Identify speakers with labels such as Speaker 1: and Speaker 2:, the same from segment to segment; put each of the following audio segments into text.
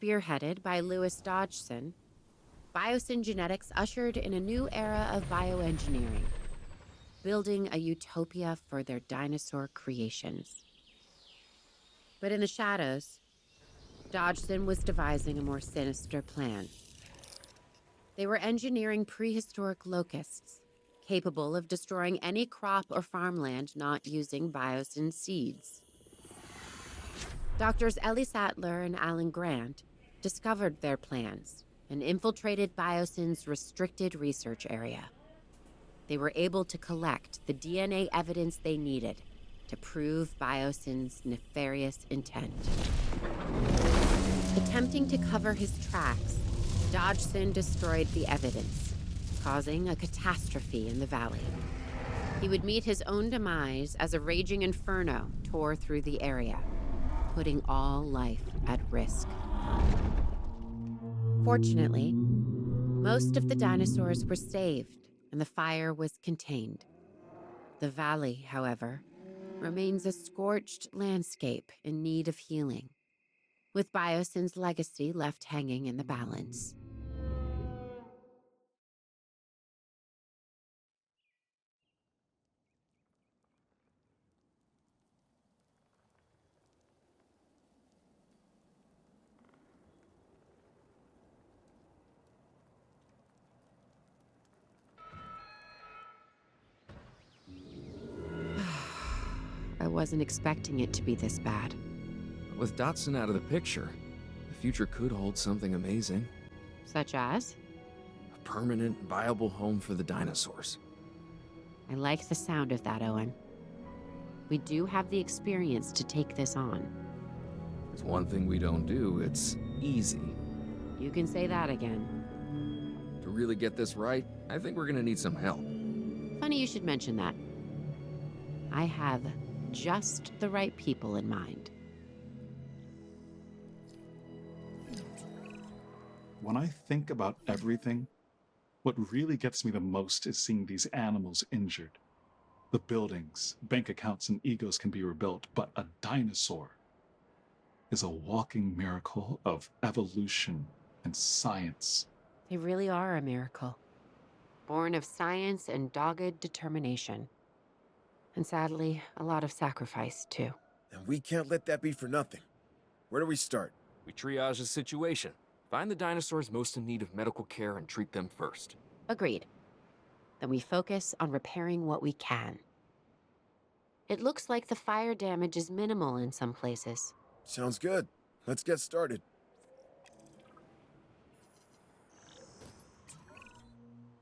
Speaker 1: Spearheaded by Louis Dodgson, Biosyn Genetics ushered in a new era of bioengineering, building a utopia for their dinosaur creations. But in the shadows, Dodgson was devising a more sinister plan. They were engineering prehistoric locusts, capable of destroying any crop or farmland not using Biosyn seeds. Doctors Ellie Sattler and Alan Grant discovered their plans and infiltrated Biosyn's restricted research area. They were able to collect the DNA evidence they needed to prove Biosyn's nefarious intent. Attempting to cover his tracks, Dodgson destroyed the evidence, causing a catastrophe in the valley. He would meet his own demise as a raging inferno tore through the area, putting all life at risk. Fortunately, most of the dinosaurs were saved and the fire was contained. The valley, however, remains a scorched landscape in need of healing, with Biosyn's legacy left hanging in the balance. I wasn't expecting it to be this bad.
Speaker 2: With Dotson out of the picture, the future could hold something amazing.
Speaker 1: Such as?
Speaker 2: A permanent, viable home for the dinosaurs.
Speaker 1: I like the sound of that, Owen. We do have the experience to take this on.
Speaker 2: There's one thing we don't do, it's easy.
Speaker 1: You can say that again.
Speaker 2: To really get this right, I think we're gonna need some help.
Speaker 1: Funny you should mention that. I have just the right people in mind.
Speaker 3: When I think about everything, what really gets me the most is seeing these animals injured. The buildings, bank accounts, and egos can be rebuilt, but a dinosaur is a walking miracle of evolution and science.
Speaker 1: They really are a miracle. Born of science and dogged determination. And sadly, a lot of sacrifice, too.
Speaker 4: And we can't let that be for nothing. Where do we start?
Speaker 2: We triage the situation. Find the dinosaurs most in need of medical care and treat them first.
Speaker 1: Agreed. Then we focus on repairing what we can. It looks like the fire damage is minimal in some places.
Speaker 4: Sounds good. Let's get started.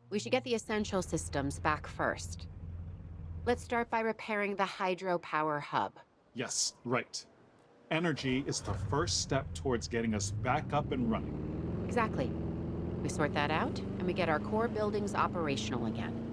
Speaker 1: We should get the essential systems back first. Let's start by repairing the hydropower hub.
Speaker 3: Yes, right. Energy is the first step towards getting us back up and running.
Speaker 1: Exactly. We sort that out, and we get our core buildings operational again.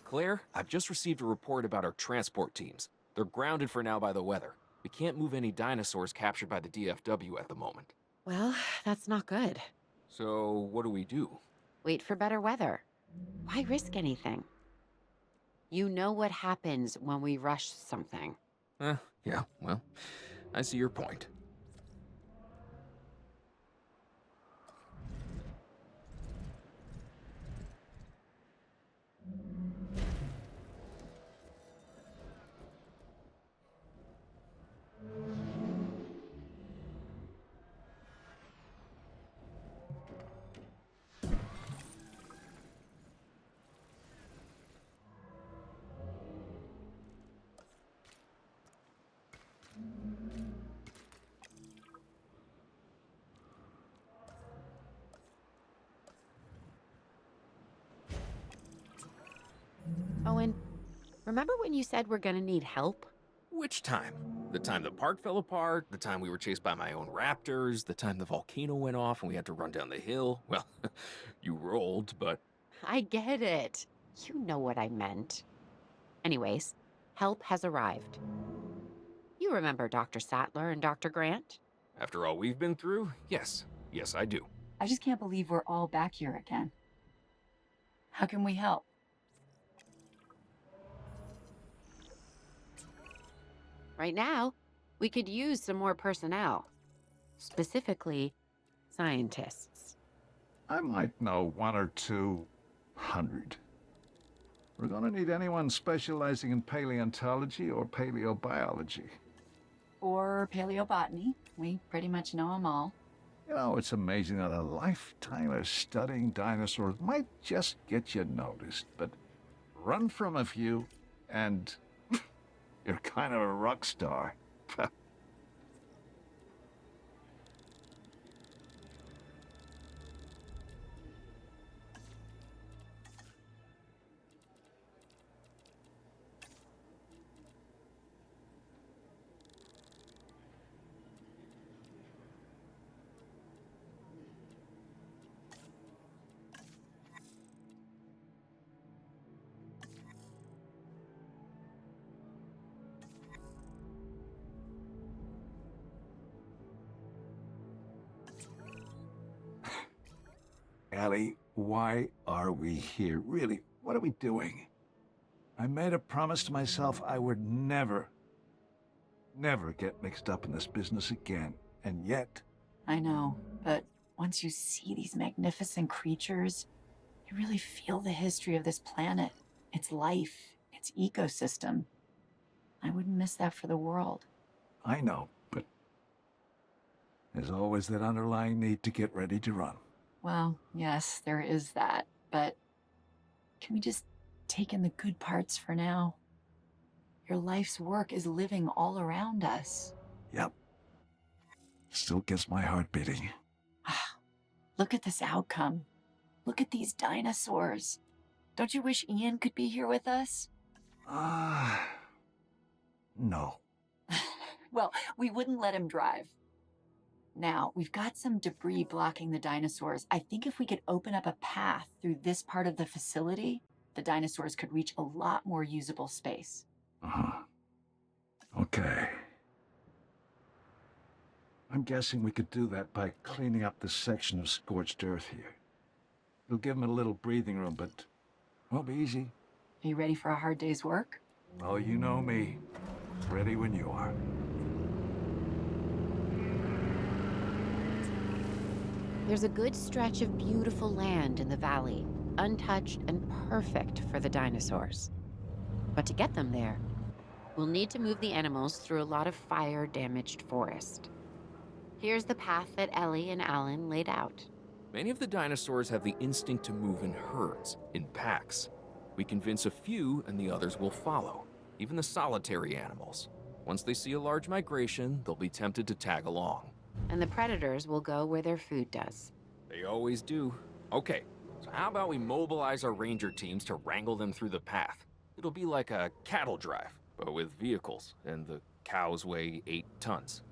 Speaker 2: Claire, I've just received a report about our transport teams. They're grounded for now by the weather. We can't move any dinosaurs captured by the DFW at the moment.
Speaker 1: Well, that's not good.
Speaker 2: So, what do we do?
Speaker 1: Wait for better weather. Why risk anything? You know what happens when we rush something.
Speaker 2: Yeah, well, I see your point.
Speaker 1: Oh, and remember when you said we're gonna need help?
Speaker 2: Which time? The time the park fell apart, the time we were chased by my own raptors, the time the volcano went off and we had to run down the hill. Well, you rolled, but
Speaker 1: I get it. You know what I meant. Anyways, help has arrived. You remember Dr. Sattler and Dr. Grant?
Speaker 2: after all we've been through, yes. Yes, I do.
Speaker 5: I just can't believe we're all back here again. How can we help?
Speaker 1: Right now, we could use some more personnel. Specifically, scientists.
Speaker 6: I might know 100. We're gonna need anyone specializing in paleontology or paleobiology.
Speaker 5: Or paleobotany. We pretty much know them all.
Speaker 6: You know, it's amazing that a lifetime of studying dinosaurs might just get you noticed, but run from a few and you're kind of a rock star. Ellie, why are we here? Really, what are we doing? I made a promise to myself I would never get mixed up in this business again. And yet,
Speaker 5: I know, but once you see these magnificent creatures, you really feel the history of this planet, its life, its ecosystem. I wouldn't miss that for the world.
Speaker 6: I know, but there's always that underlying need to get ready to run.
Speaker 5: Well, yes, there is that, but can we just take in the good parts for now? Your life's work is living all around us.
Speaker 6: Yep. Still gets my heart beating.
Speaker 5: Look at this outcome. Look at these dinosaurs. Don't you wish Ian could be here with us?
Speaker 6: No.
Speaker 5: Well, we wouldn't let him drive. Now, we've got some debris blocking the dinosaurs. I think if we could open up a path through this part of the facility, the dinosaurs could reach a lot more usable space.
Speaker 6: Okay. I'm guessing we could do that by cleaning up this section of scorched earth here. It'll give them a little breathing room, but won't be easy.
Speaker 5: Are you ready for a hard day's work?
Speaker 6: Oh, you know me. Ready when you are.
Speaker 1: There's a good stretch of beautiful land in the valley, untouched and perfect for the dinosaurs. But to get them there, we'll need to move the animals through a lot of fire-damaged forest. Here's the path that Ellie and Alan laid out.
Speaker 2: Many of the dinosaurs have the instinct to move in herds, in packs. We convince a few and the others will follow, even the solitary animals. Once they see a large migration, they'll be tempted to tag along.
Speaker 1: And the predators will go where their food does.
Speaker 2: They always do. Okay, so how about we mobilize our ranger teams to wrangle them through the path? It'll be like a cattle drive, but with vehicles, and the cows weigh 8 tons.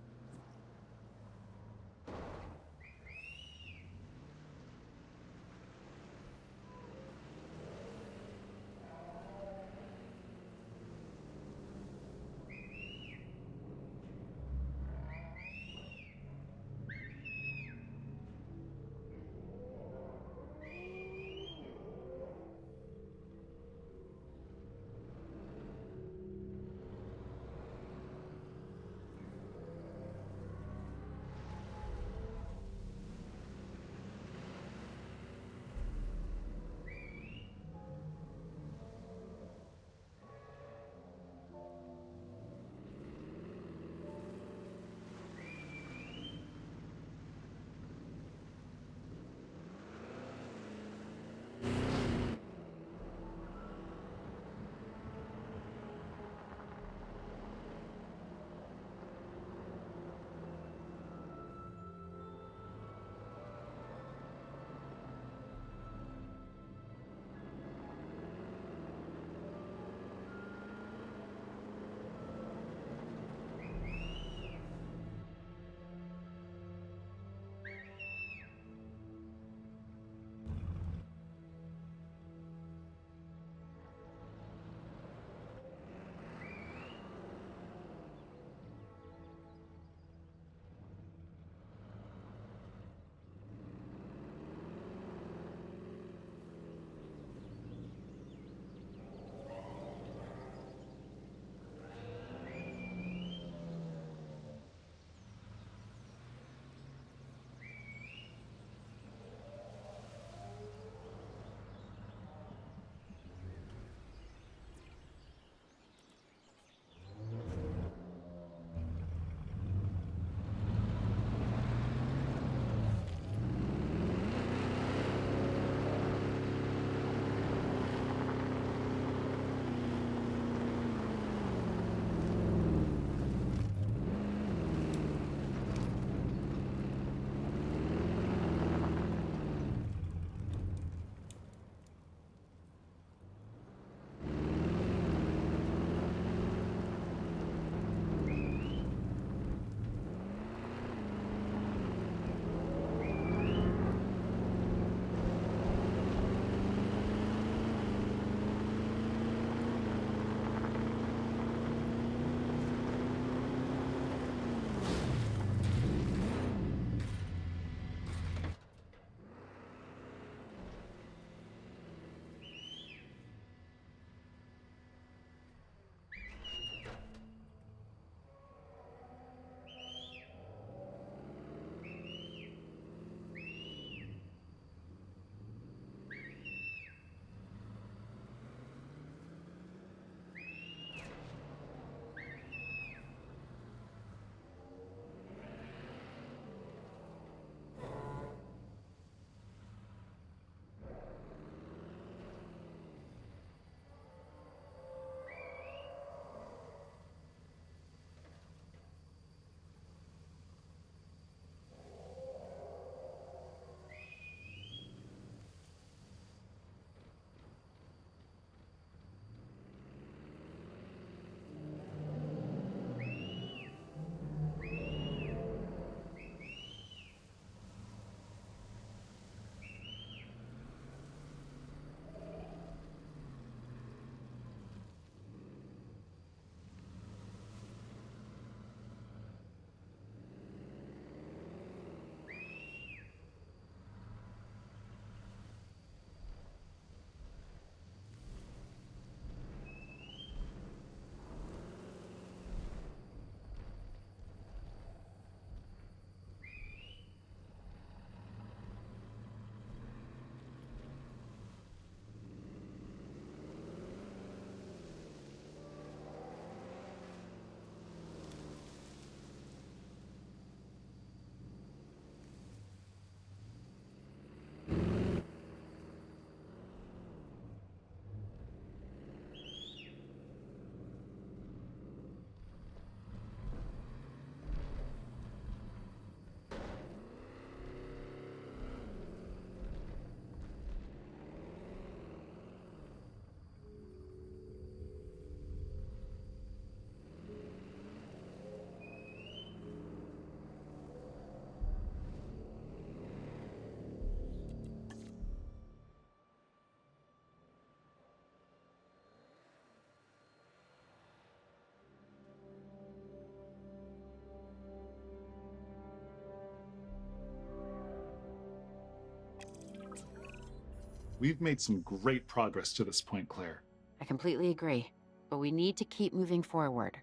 Speaker 3: We've made some great progress to this point, Claire.
Speaker 1: I completely agree, but we need to keep moving forward.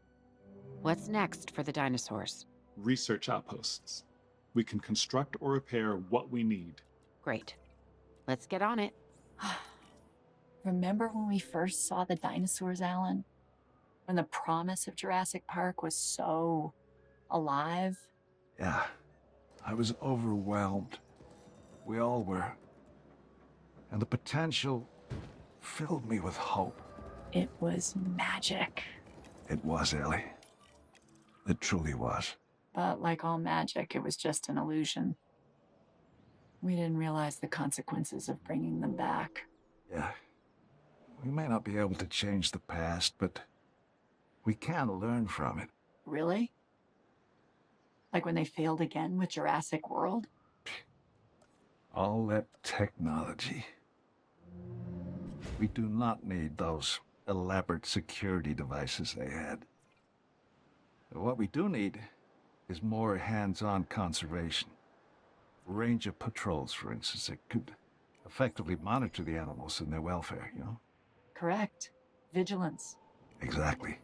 Speaker 1: What's next for the dinosaurs?
Speaker 3: Research outposts. We can construct or repair what we need.
Speaker 1: Great. Let's get on it.
Speaker 5: Remember when we first saw the dinosaurs, Alan? When the promise of Jurassic Park was so alive?
Speaker 6: Yeah, I was overwhelmed. We all were. And the potential filled me with hope.
Speaker 5: It was magic.
Speaker 6: It was, Ellie. It truly was.
Speaker 5: But like all magic, it was just an illusion. We didn't realize the consequences of bringing them back.
Speaker 6: Yeah. We may not be able to change the past, but we can learn from it.
Speaker 5: Really? Like when they failed again with Jurassic World?
Speaker 6: All that technology. We do not need those elaborate security devices they had. What we do need is more hands-on conservation. Ranger patrols, for instance, that could effectively monitor the animals and their welfare, you know?
Speaker 5: Correct. Vigilance.
Speaker 6: Exactly.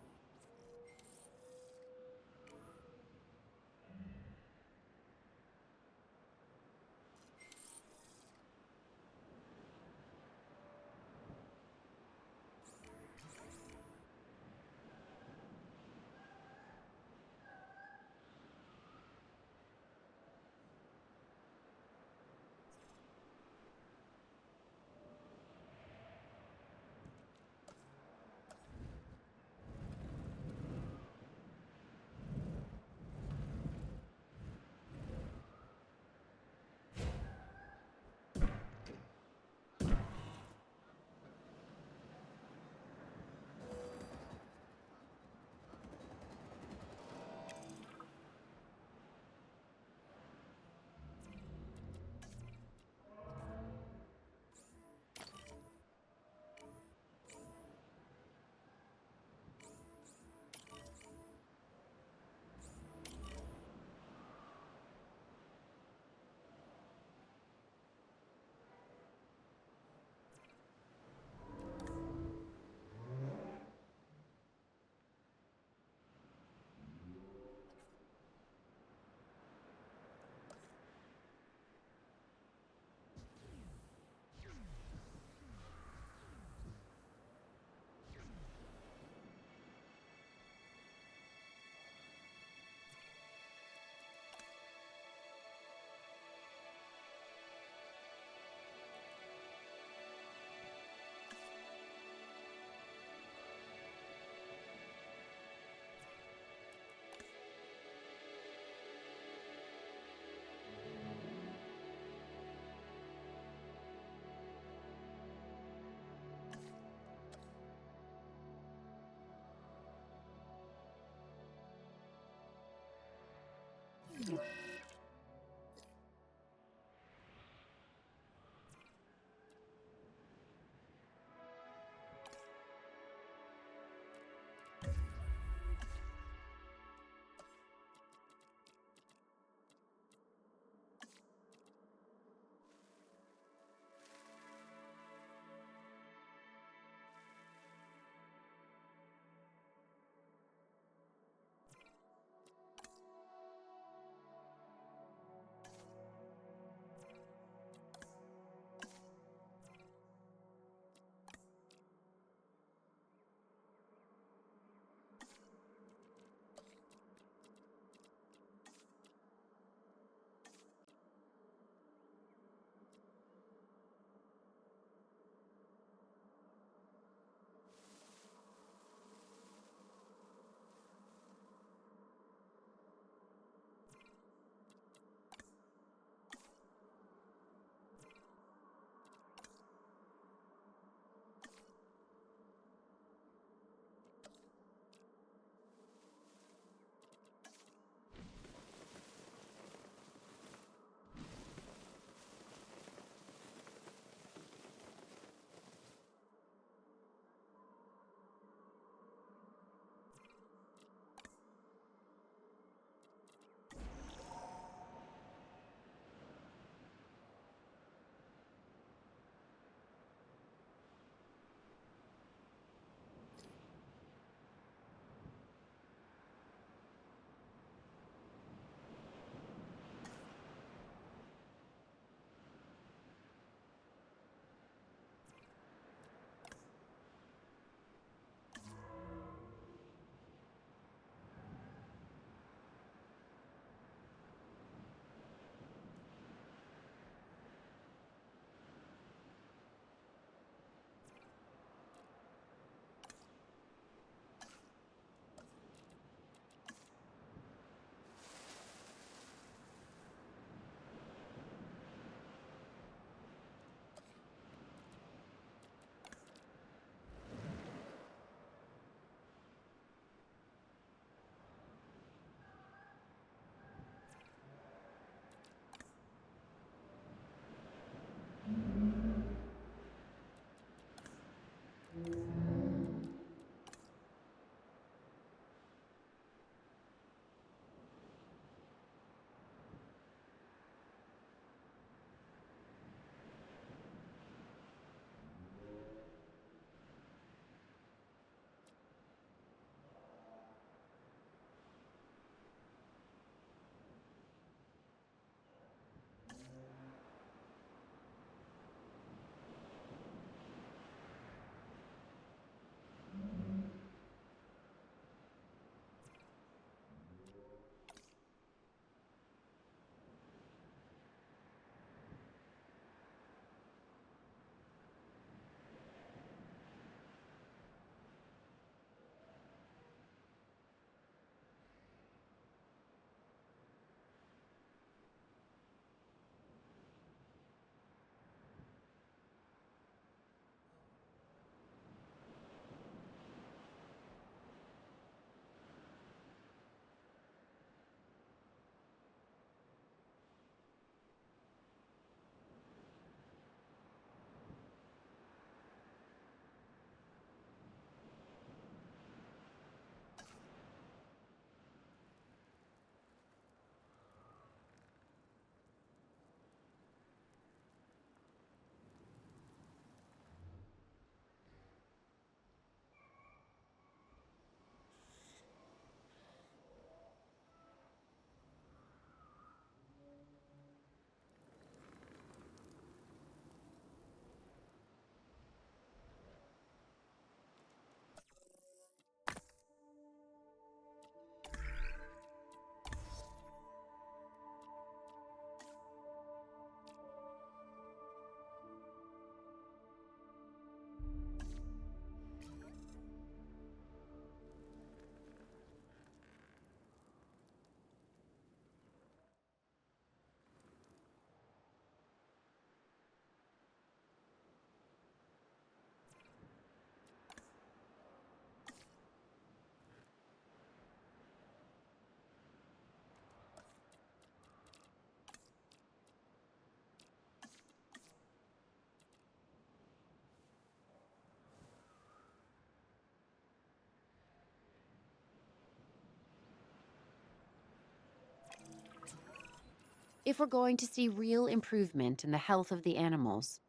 Speaker 1: If we're going to see real improvement in the health of the animals,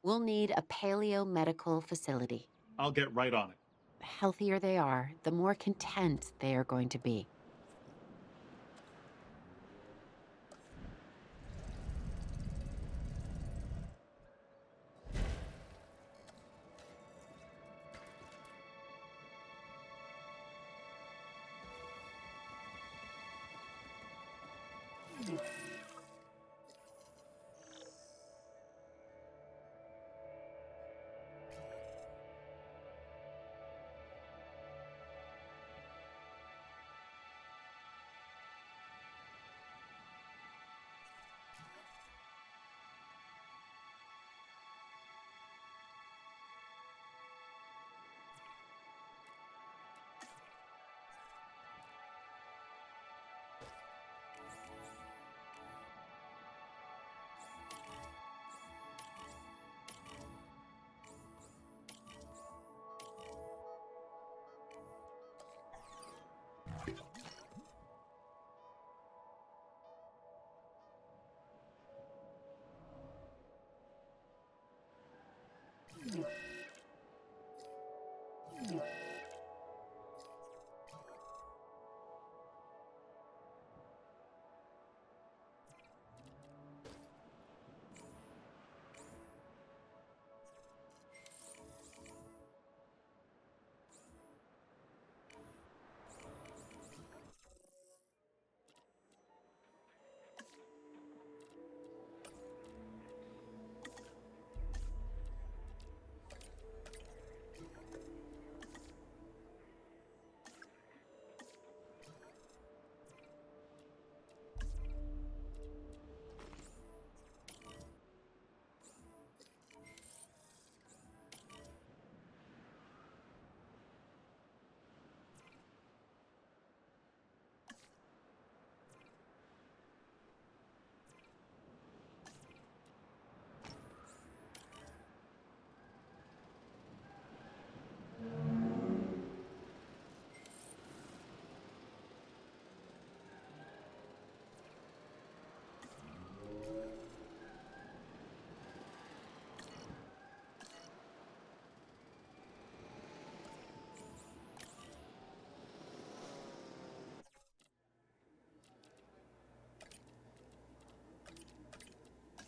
Speaker 1: we'll need a paleomedical facility.
Speaker 3: I'll get right on it.
Speaker 1: The healthier they are, the more content they are going to be.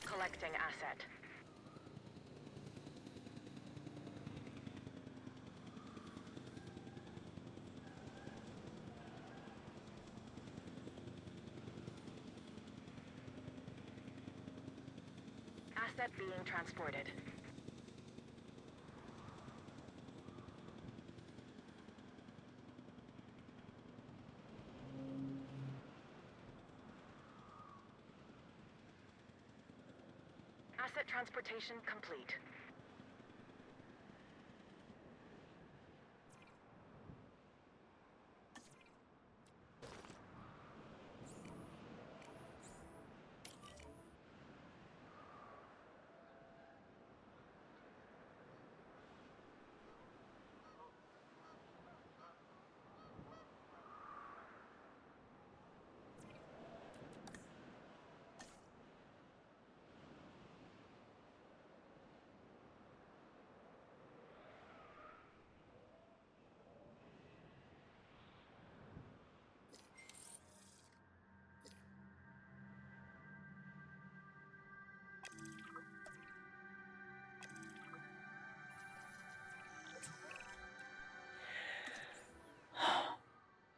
Speaker 7: Collecting asset. Asset being transported. Asset transportation complete.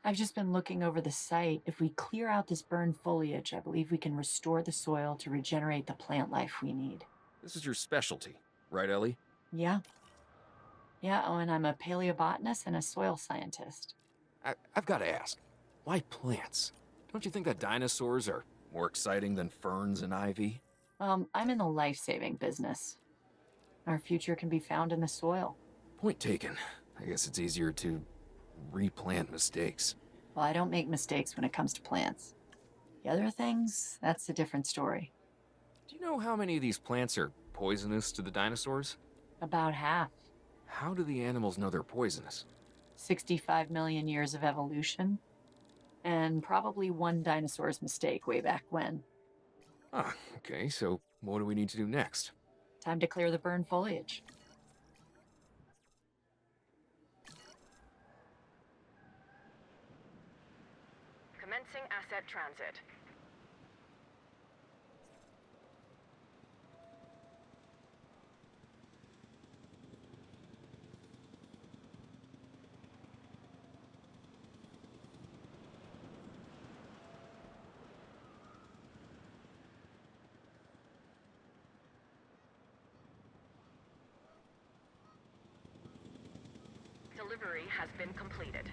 Speaker 5: I've just been looking over the site. If we clear out this burned foliage, I believe we can restore the soil to regenerate the plant life we need.
Speaker 2: This is your specialty, right, Ellie?
Speaker 5: Yeah. Yeah, oh, and I'm a paleobotanist and a soil scientist.
Speaker 2: I've got to ask, why plants? Don't you think that dinosaurs are more exciting than ferns and ivy?
Speaker 5: I'm in the life-saving business. Our future can be found in the soil.
Speaker 2: Point taken. I guess it's easier to replant mistakes.
Speaker 5: Well, I don't make mistakes when it comes to plants. The other things, that's a different story.
Speaker 2: Do you know how many of these plants are poisonous to the dinosaurs?
Speaker 5: About half.
Speaker 2: How do the animals know they're poisonous?
Speaker 5: 65 million years of evolution. And probably one dinosaur's mistake way back when.
Speaker 2: Ah, okay, so what do we need to do next?
Speaker 5: Time to clear the burned foliage.
Speaker 7: Commencing asset transit. Delivery has been completed.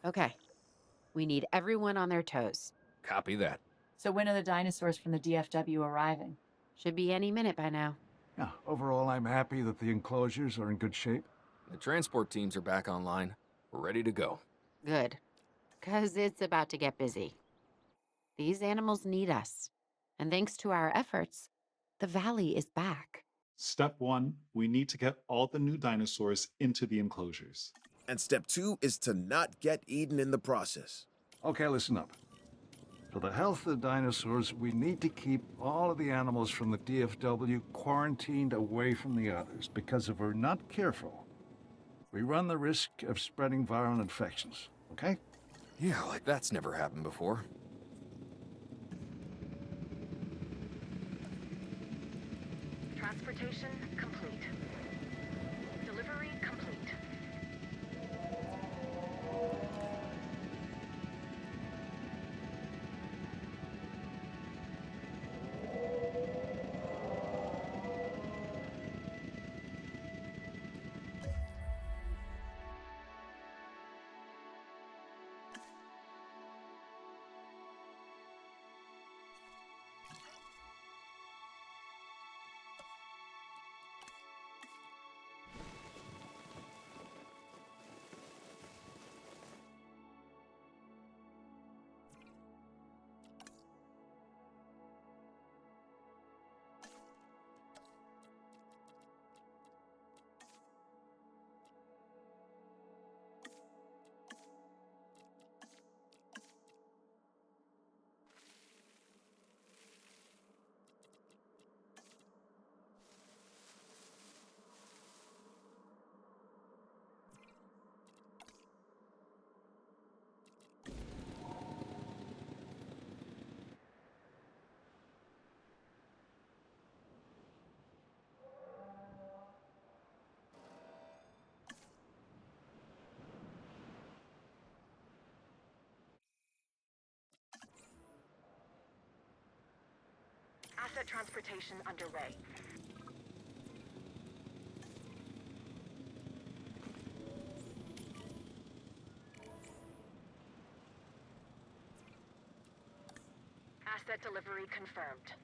Speaker 1: Okay, we need everyone on their toes.
Speaker 2: Copy that.
Speaker 5: So when are the dinosaurs from the DFW arriving?
Speaker 1: Should be any minute by now.
Speaker 6: Yeah, overall, I'm happy that the enclosures are in good shape.
Speaker 2: The transport teams are back online. We're ready to go.
Speaker 1: Good, because it's about to get busy. These animals need us, and thanks to our efforts, the valley is back.
Speaker 3: Step 1, we need to get all the new dinosaurs into the enclosures.
Speaker 4: And step 2 is to not get eaten in the process.
Speaker 6: Okay, listen up. For the health of the dinosaurs, we need to keep all of the animals from the DFW quarantined away from the others, because if we're not careful, we run the risk of spreading viral infections, okay?
Speaker 2: Yeah, like that's never happened before.
Speaker 7: Transportation complete. Delivery complete. Asset transportation underway. Asset delivery confirmed.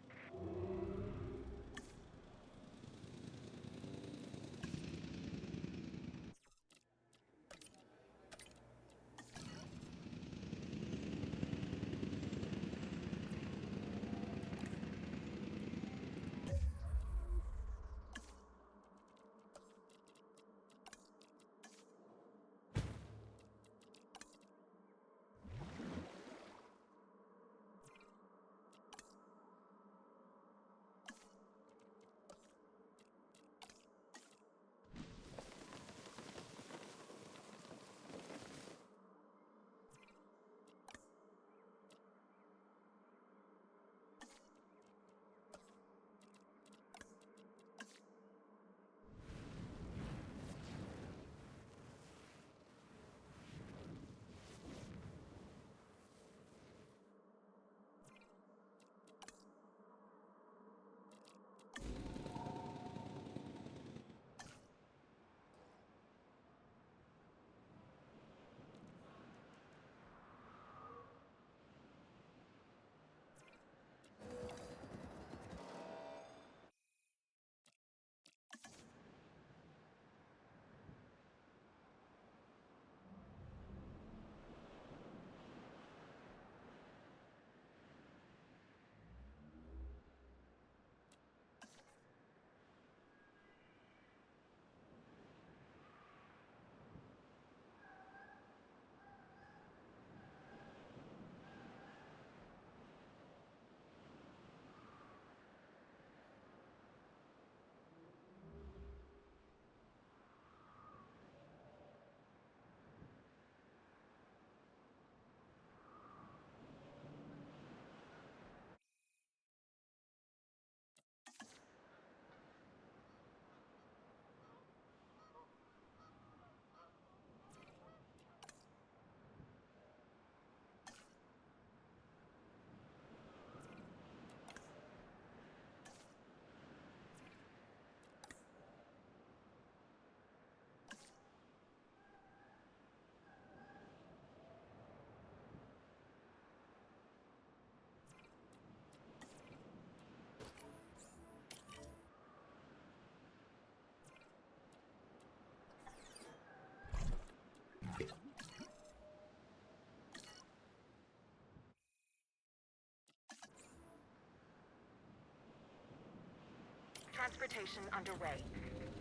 Speaker 7: Transportation underway.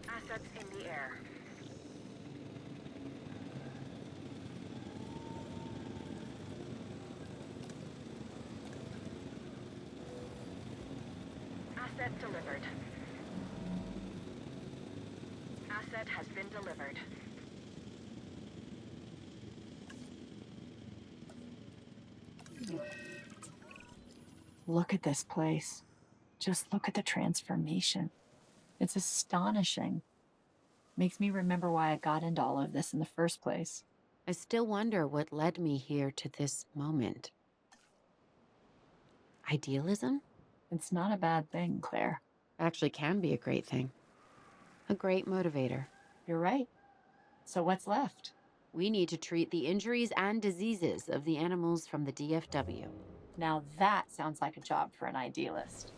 Speaker 7: Assets in the air. Asset delivered. Asset has been delivered.
Speaker 5: Look at this place. Just look at the transformation. It's astonishing. Makes me remember why I got into all of this in the first place.
Speaker 1: I still wonder what led me here to this moment. Idealism?
Speaker 5: It's not a bad thing, Claire.
Speaker 1: Actually can be a great thing. A great motivator.
Speaker 5: You're right. So what's left?
Speaker 1: We need to treat the injuries and diseases of the animals from the DFW.
Speaker 5: Now that sounds like a job for an idealist.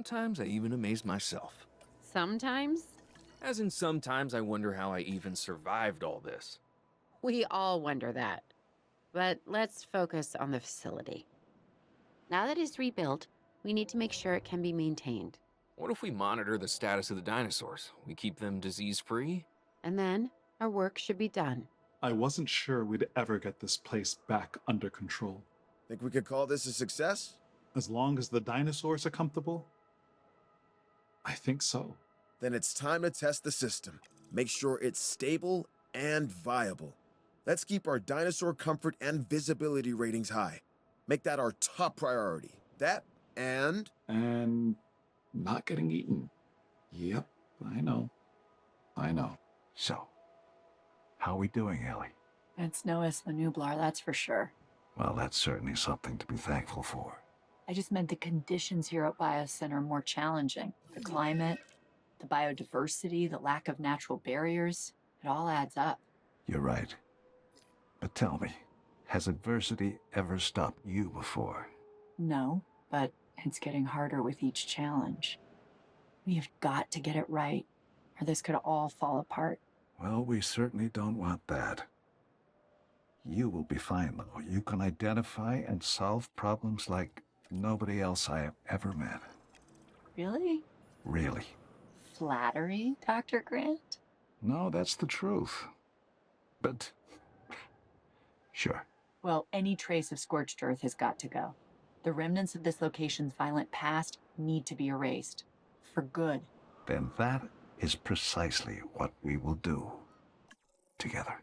Speaker 2: Sometimes I even amaze myself.
Speaker 1: Sometimes
Speaker 2: As in, sometimes I wonder how I even survived all this.
Speaker 1: we all wonder that. But let's focus on the facility. Now that it's rebuilt, we need to make sure it can be maintained.
Speaker 2: What if we monitor the status of the dinosaurs? We keep them disease-free?
Speaker 1: And then our work should be done.
Speaker 3: I wasn't sure we'd ever get this place back under control.
Speaker 4: Think we could call this a success?
Speaker 3: As long as the dinosaurs are comfortable, I think so.
Speaker 4: Then it's time to test the system. Make sure it's stable and viable. Let's keep our dinosaur comfort and visibility ratings high. Make that our top priority. That and...
Speaker 3: And not getting eaten. Yep, I know. I know.
Speaker 6: So, how are we doing, Ellie?
Speaker 5: It's no Isla Nublar, that's for sure.
Speaker 6: Well, that's certainly something to be thankful for.
Speaker 5: I just meant the conditions here at BioCenter are more challenging. The climate, the biodiversity, the lack of natural barriers, it all adds up.
Speaker 6: You're right. But tell me, has adversity ever stopped you before?
Speaker 5: No, but it's getting harder with each challenge. We've got to get it right, or this could all fall apart.
Speaker 6: Well, we certainly don't want that. You will be fine, though. You can identify and solve problems like nobody else I have ever met.
Speaker 5: Really?
Speaker 6: Really.
Speaker 5: Flattery, Dr. Grant?
Speaker 6: No, that's the truth. But... sure.
Speaker 5: Well, any trace of scorched earth has got to go. The remnants of this location's violent past need to be erased. For good.
Speaker 6: Then that is precisely what we will do. Together.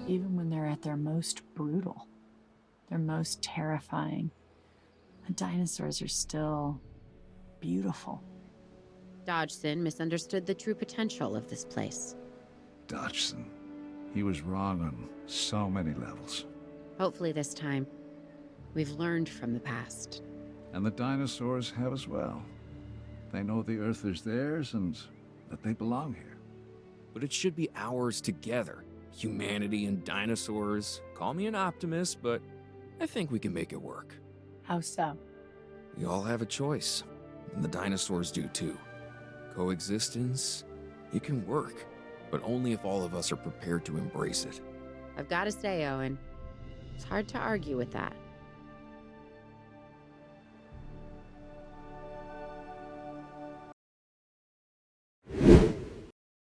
Speaker 5: Even when they're at their most brutal, their most terrifying, the dinosaurs are still beautiful.
Speaker 1: Dodgson misunderstood the true potential of this place.
Speaker 6: Dodgson. He was wrong on so many levels.
Speaker 1: Hopefully this time, we've learned from the past.
Speaker 6: And the dinosaurs have as well. They know the Earth is theirs and that they belong here.
Speaker 2: But it should be ours together. Humanity and dinosaurs. Call me an optimist, but I think we can make it work.
Speaker 5: How so?
Speaker 2: We all have a choice, and the dinosaurs do too. Coexistence, it can work, but only if all of us are prepared to embrace it.
Speaker 1: I've got to say, Owen, it's hard to argue with that.